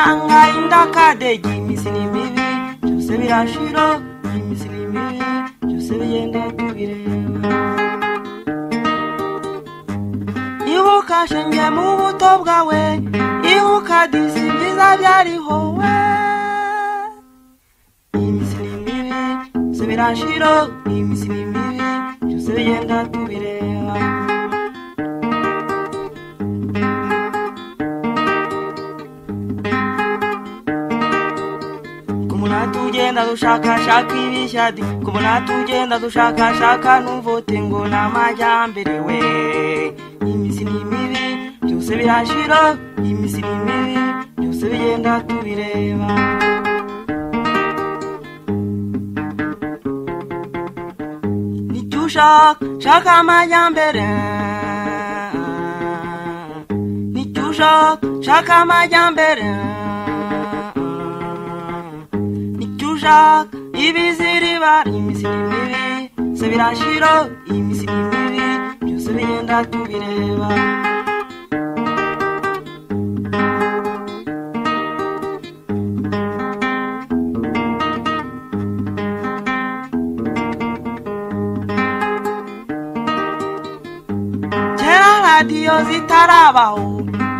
nabiroranga indakadege iminsi ni mibi byose birashira iminsi ni mibi byose bigenda tubireba ibuka shenge mu buto bwawe ibuka disi byiza byariho we iminsi ni mibi byose birashira iminsi ni mibi byose bigenda tubireba tugenda dushaka ibishyadi kubona tugenda dushaka nuvote ngo namajyambere we iminsi ni mibi byose birashira iminsi ni mibi byose bigenda tubireba nicyushaka amajyambere nicyushaka amajyambere ibiziriba iminsi ni mibi se birashira iminsi ni mibi byose bigenda tubireba kera radiyo zitarabaho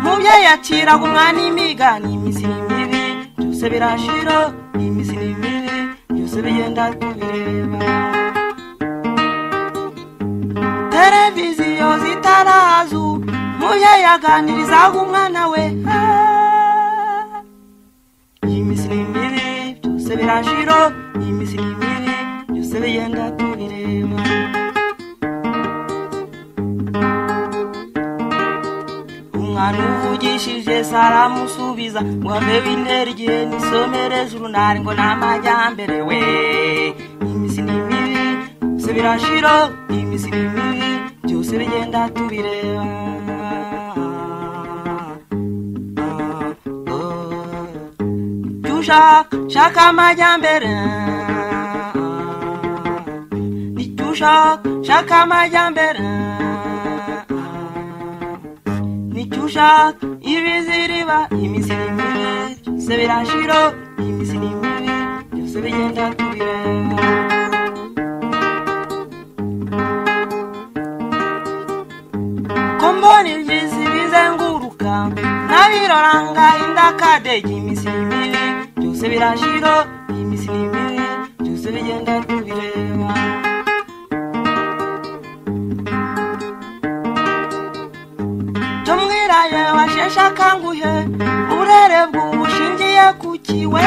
mubyeyi aciraga umwana imigani iminsi ni mibi byose birashira iminsi ni mibi byose bigenda tubireba televiziyo zitarazu mubyeyi aganirizaga umwana we iminsi ni mibi byose birashira iminsi ni mibi byose bigenda tubireba umwana uvugishije saramusubiza ngo ave wintera igihe nisomere jurunari ngo namajyambere we iminsi ni mibi byose birashira iminsi ni mibi byose bigenda tubireba nicyushaka amajyambere nicyushaka amajyambere nicyushaka ibiziriba iminsi ni mibi byose birashira iminsi ni mibi byose bigenda tubireba kombona ibyizi bizenguruka nabiroranga indakadege iminsi ni mibi byose birashira iminsi ni mibi byose bigenda tubireba tumwiraye washesha kanguhe uburere bw'ubushingiye ku kiwe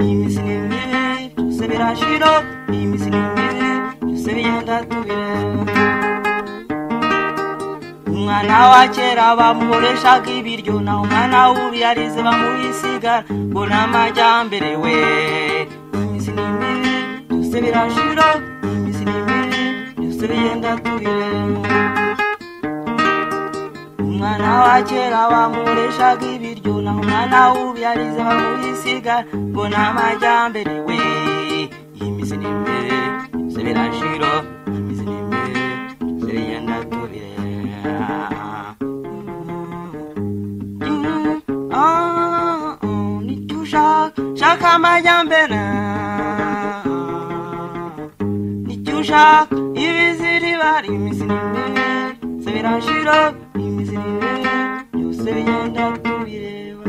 iminsi ni mibi byose birashira iminsi ni mibi byose bigenda tubireba umwana wa kera bamuhoreshaga ibiryo naho umwana w'ubu yarize bamuhisigara ngo namajyambere we iminsi ni mibi byose birashira iminsi ni mibi byose bigenda tubireba umwana wa kera bamuhoreshaga ibiryo naho umwana w'ubu yarize bamuhisigara ngo namajyambere we iminsi ni mibi byose birashira iminsi ni mibi byose bigenda tubireba nicyushaka amajyambere nicyushaka ibiziriba iminsi ni mibi byose birashira iminsi ni mibi byose bigenda tubireba